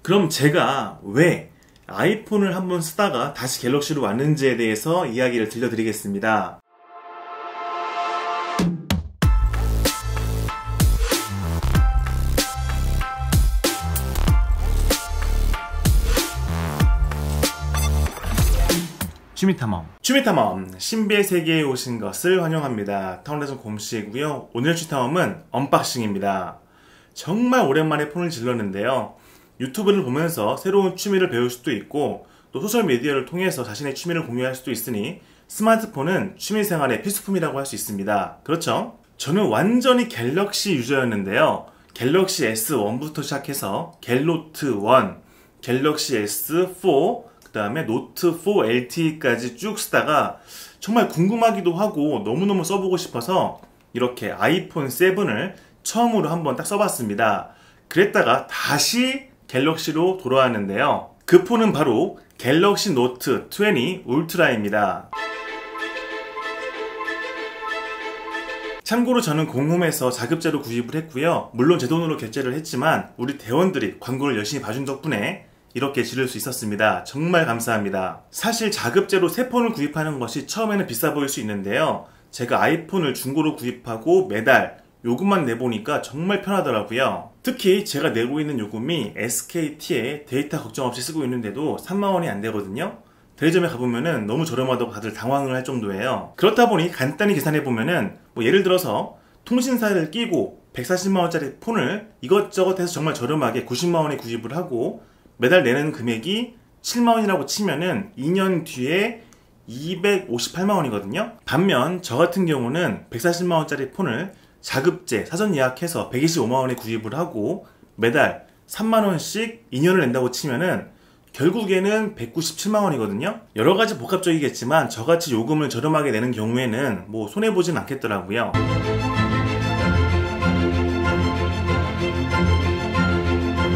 그럼 제가 왜 아이폰을 한번 쓰다가 다시 갤럭시로 왔는지에 대해서 이야기를 들려드리겠습니다. 취미탐험 신비의 세계에 오신 것을 환영합니다. 타운레전 곰씨이고요. 오늘 취미탐험은 언박싱입니다. 정말 오랜만에 폰을 질렀는데요. 유튜브를 보면서 새로운 취미를 배울 수도 있고 또 소셜미디어를 통해서 자신의 취미를 공유할 수도 있으니 스마트폰은 취미생활의 필수품이라고 할 수 있습니다. 그렇죠? 저는 완전히 갤럭시 유저였는데요. 갤럭시 S1부터 시작해서 갤노트 1, 갤럭시 S4, 그 다음에 노트 4 LTE까지 쭉 쓰다가 정말 궁금하기도 하고 너무너무 써보고 싶어서 이렇게 아이폰 7을 처음으로 한번 딱 써봤습니다. 그랬다가 다시 갤럭시로 돌아왔는데요. 그 폰은 바로 갤럭시 노트 20 울트라입니다. 참고로 저는 공홈에서 자급제로 구입을 했고요. 물론 제 돈으로 결제를 했지만 우리 대원들이 광고를 열심히 봐준 덕분에 이렇게 지를 수 있었습니다. 정말 감사합니다. 사실 자급제로 새 폰을 구입하는 것이 처음에는 비싸 보일 수 있는데요. 제가 아이폰을 중고로 구입하고 매달 요금만 내보니까 정말 편하더라고요. 특히 제가 내고 있는 요금이 SKT에 데이터 걱정 없이 쓰고 있는데도 3만원이 안 되거든요. 대리점에 가보면은 너무 저렴하다고 다들 당황을 할 정도예요. 그렇다 보니 간단히 계산해보면은 예를 들어서 통신사를 끼고 140만원짜리 폰을 이것저것 해서 정말 저렴하게 90만원에 구입을 하고 매달 내는 금액이 7만원이라고 치면은 2년 뒤에 258만원이거든요. 반면 저 같은 경우는 140만원짜리 폰을 자급제 사전 예약해서 125만원에 구입을 하고 매달 3만원씩 2년을 낸다고 치면은 결국에는 197만원이거든요. 여러가지 복합적이겠지만 저같이 요금을 저렴하게 내는 경우에는 손해보진 않겠더라고요.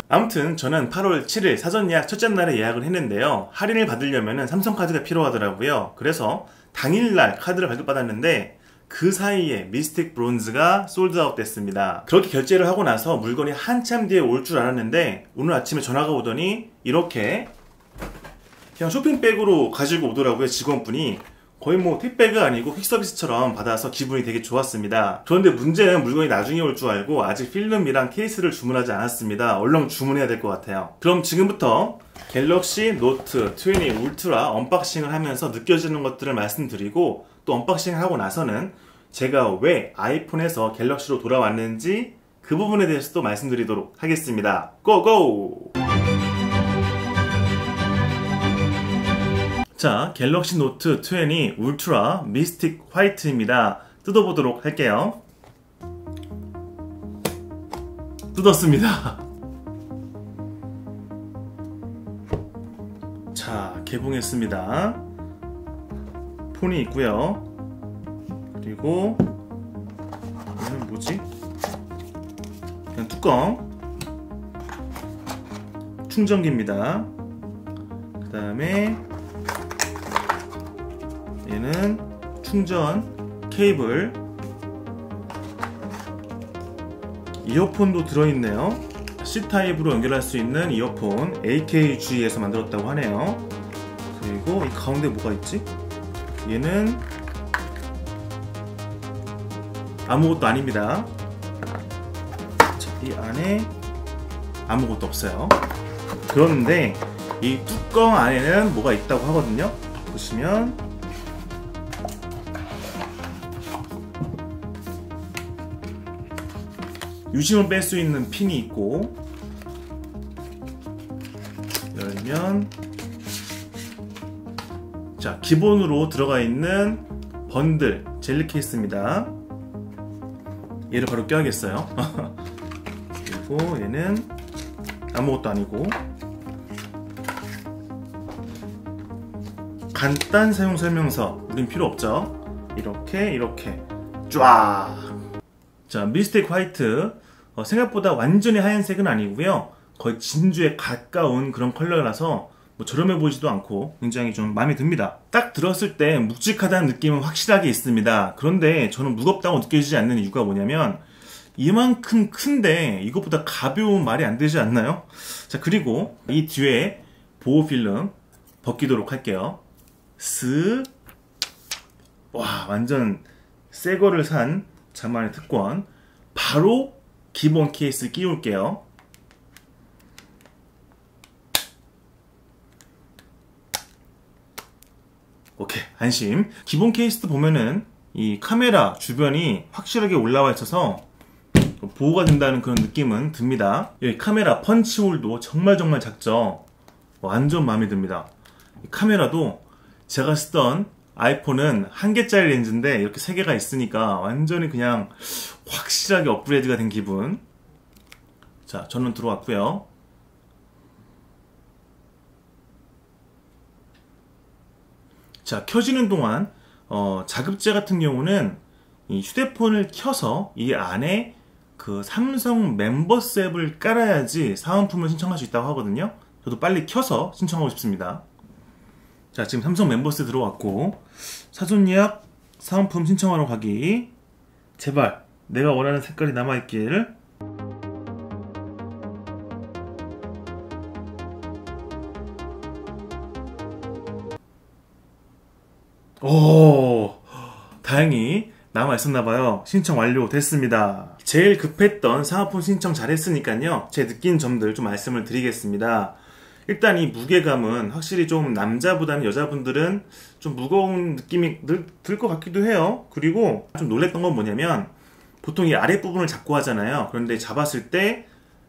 아무튼 저는 8월 7일 사전 예약 첫째 날에 예약을 했는데요. 할인을 받으려면 삼성카드가 필요하더라고요. 그래서 당일날 카드를 발급받았는데 그 사이에 미스틱 브론즈가 솔드아웃 됐습니다. 그렇게 결제를 하고 나서 물건이 한참 뒤에 올 줄 알았는데 오늘 아침에 전화가 오더니 이렇게 그냥 쇼핑백으로 가지고 오더라고요. 직원분이. 거의 택배가 아니고 퀵서비스처럼 받아서 기분이 되게 좋았습니다. 그런데 문제는 물건이 나중에 올 줄 알고 아직 필름이랑 케이스를 주문하지 않았습니다. 얼른 주문해야 될 것 같아요. 그럼 지금부터 갤럭시 노트 20 울트라 언박싱을 하면서 느껴지는 것들을 말씀드리고 또 언박싱을 하고 나서는 제가 왜 아이폰에서 갤럭시로 돌아왔는지 그 부분에 대해서도 말씀드리도록 하겠습니다. 고고! 자, 갤럭시 노트 20 울트라 미스틱 화이트입니다. 뜯어보도록 할게요. 뜯었습니다. 자, 개봉했습니다. 폰이 있고요. 그리고 이거는 뭐지? 그냥 뚜껑. 충전기입니다. 그 다음에 얘는 충전 케이블. 이어폰도 들어있네요. C타입으로 연결할 수 있는 이어폰 AKG에서 만들었다고 하네요. 그리고 이 가운데 뭐가 있지? 얘는 아무것도 아닙니다. 자, 이 안에 아무것도 없어요. 그런데 이 뚜껑 안에는 뭐가 있다고 하거든요. 보시면 유심을 뺄 수 있는 핀이 있고 열면 자, 기본으로 들어가 있는 번들 젤리 케이스입니다. 얘를 바로 껴야겠어요. 그리고 얘는 아무것도 아니고 간단 사용 설명서 우린 필요 없죠. 이렇게 쫙. 자, 미스틱 화이트 생각보다 완전히 하얀색은 아니고요. 거의 진주에 가까운 그런 컬러라서 저렴해 보이지도 않고 굉장히 좀 마음에 듭니다. 딱 들었을 때 묵직하다는 느낌은 확실하게 있습니다. 그런데 저는 무겁다고 느껴지지 않는 이유가 뭐냐면 이만큼 큰데 이것보다 가벼운 말이 안 되지 않나요? 자, 그리고 이 뒤에 보호 필름 벗기도록 할게요. 와, 완전 새 거를 산 자만의 특권. 바로 기본 케이스 끼울게요. 오케이, 안심. 기본 케이스도 보면은 이 카메라 주변이 확실하게 올라와 있어서 보호가 된다는 그런 느낌은 듭니다. 여기 카메라 펀치홀도 정말 작죠? 완전 마음에 듭니다. 이 카메라도 제가 쓰던 아이폰은 1개짜리 렌즈인데 이렇게 3개가 있으니까 완전히 그냥 확실하게 업그레이드가 된 기분. 자, 전원 들어왔고요. 자, 켜지는 동안 자급제 같은 경우는 이 휴대폰을 켜서 이 안에 그 삼성 멤버스 앱을 깔아야지 사은품을 신청할 수 있다고 하거든요. 저도 빨리 켜서 신청하고 싶습니다. 자, 지금 삼성 멤버스 들어왔고 사전 예약 사은품 신청하러 가기. 제발 내가 원하는 색깔이 남아있길. 오, 다행히 남아있었나봐요. 신청 완료됐습니다. 제일 급했던 사은품 신청 잘했으니까요, 제 느낀 점들 좀 말씀을 드리겠습니다. 일단 이 무게감은 확실히 좀 남자보다는 여자분들은 좀 무거운 느낌이 들 것 같기도 해요. 그리고 좀 놀랬던 건 뭐냐면, 보통 이 아랫부분을 잡고 하잖아요. 그런데 잡았을 때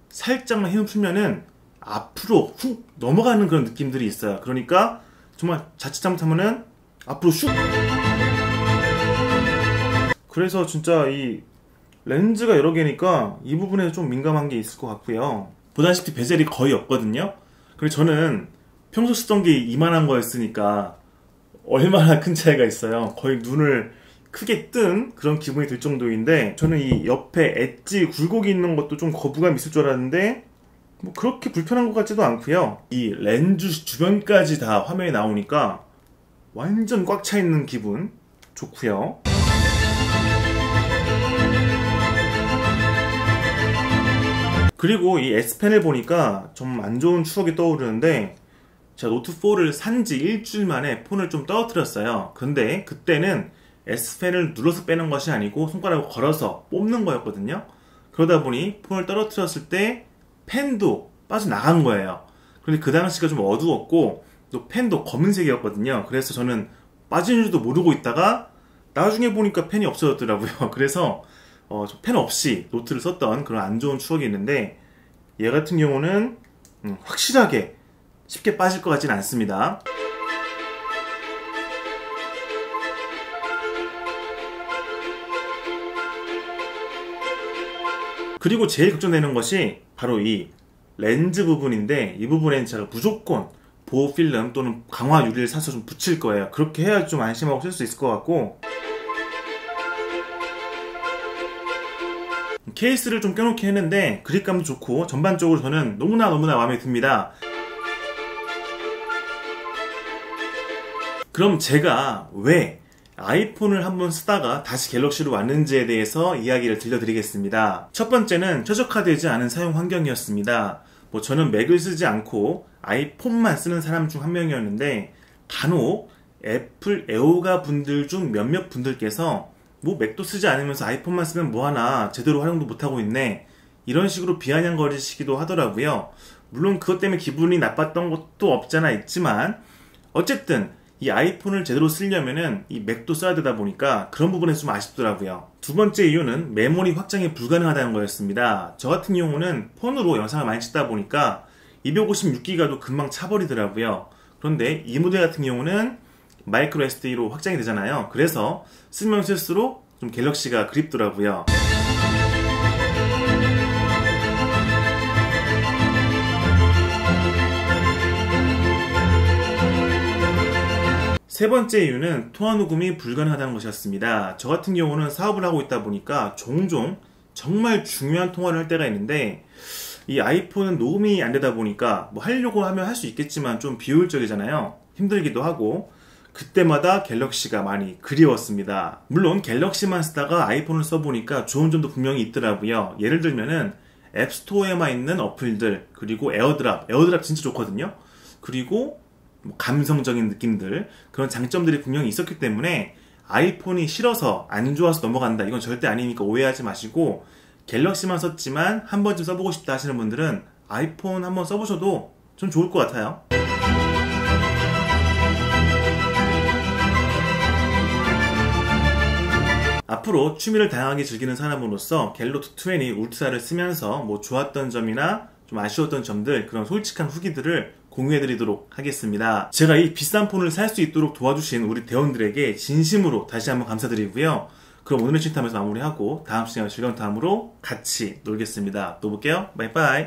살짝만 힘을 풀면은 앞으로 훅 넘어가는 그런 느낌들이 있어요. 그러니까 정말 자칫 잘못하면은 앞으로 슉! 그래서 진짜 이 렌즈가 여러 개니까 이 부분에 좀 민감한 게 있을 것 같고요. 보다시피 베젤이 거의 없거든요. 그리고 저는 평소 쓰던 게 이만한 거였으니까 얼마나 큰 차이가 있어요. 거의 눈을 크게 뜬 그런 기분이 들 정도인데, 저는 이 옆에 엣지 굴곡이 있는 것도 좀 거부감 있을 줄 알았는데 뭐 그렇게 불편한 것 같지도 않고요. 이 렌즈 주변까지 다 화면이 나오니까 완전 꽉 차 있는 기분 좋고요. 그리고 이 S펜을 보니까 좀 안 좋은 추억이 떠오르는데, 제가 노트4를 산지 일주일 만에 폰을 좀 떨어뜨렸어요. 근데 그때는 S펜을 눌러서 빼는 것이 아니고 손가락을 걸어서 뽑는 거였거든요. 그러다 보니 폰을 떨어뜨렸을 때 펜도 빠져나간 거예요. 그런데 그 당시가 좀 어두웠고 또 펜도 검은색이었거든요. 그래서 저는 빠진 줄도 모르고 있다가 나중에 보니까 펜이 없어졌더라고요. 그래서 펜 없이 노트를 썼던 그런 안 좋은 추억이 있는데, 얘 같은 경우는 확실하게 쉽게 빠질 것 같지는 않습니다. 그리고 제일 걱정되는 것이 바로 이 렌즈 부분인데, 이 부분엔 제가 무조건 보호 필름 또는 강화 유리를 사서 좀 붙일 거예요. 그렇게 해야 좀 안심하고 쓸 수 있을 것 같고, 케이스를 좀 껴놓긴 했는데 그립감도 좋고 전반적으로 저는 너무나 마음에 듭니다. 그럼 제가 왜 아이폰을 한번 쓰다가 다시 갤럭시로 왔는지에 대해서 이야기를 들려드리겠습니다. 첫 번째는 최적화되지 않은 사용 환경이었습니다. 저는 맥을 쓰지 않고 아이폰만 쓰는 사람 중 한 명이었는데, 간혹 애플 애호가 분들 중 몇몇 분들께서 맥도 쓰지 않으면서 아이폰만 쓰면 뭐하나, 제대로 활용도 못하고 있네, 이런 식으로 비아냥거리시기도 하더라고요. 물론 그것 때문에 기분이 나빴던 것도 없잖아 있지만, 어쨌든 이 아이폰을 제대로 쓰려면은 이 맥도 써야 되다 보니까 그런 부분에서 좀 아쉽더라고요. 두 번째 이유는 메모리 확장이 불가능하다는 거였습니다. 저 같은 경우는 폰으로 영상을 많이 찍다 보니까 256기가도 금방 차버리더라고요. 그런데 이 모델 같은 경우는 마이크로 SD로 확장이 되잖아요. 그래서 쓰면 쓸수록 좀 갤럭시가 그립더라고요. 세 번째 이유는 통화 녹음이 불가능하다는 것이었습니다. 저 같은 경우는 사업을 하고 있다 보니까 종종 정말 중요한 통화를 할 때가 있는데, 이 아이폰은 녹음이 안 되다 보니까 하려고 하면 할 수 있겠지만 좀 비효율적이잖아요. 힘들기도 하고. 그때마다 갤럭시가 많이 그리웠습니다. 물론 갤럭시만 쓰다가 아이폰을 써보니까 좋은 점도 분명히 있더라고요. 예를 들면은 앱스토어에만 있는 어플들, 그리고 에어드랍 진짜 좋거든요. 그리고 뭐 감성적인 느낌들, 그런 장점들이 분명히 있었기 때문에 아이폰이 싫어서 안 좋아서 넘어간다, 이건 절대 아니니까 오해하지 마시고, 갤럭시만 썼지만 한 번쯤 써보고 싶다 하시는 분들은 아이폰 한번 써보셔도 좀 좋을 것 같아요. 앞으로 취미를 다양하게 즐기는 사람으로서 갤럭시 20 울트라를 쓰면서 뭐 좋았던 점이나 좀 아쉬웠던 점들, 그런 솔직한 후기들을 공유해드리도록 하겠습니다. 제가 이 비싼 폰을 살 수 있도록 도와주신 우리 대원들에게 진심으로 다시 한번 감사드리고요. 그럼 오늘의 칭탐에서 마무리하고 다음 시간에 즐거운 다음으로 같이 놀겠습니다. 또 볼게요. 바이바이.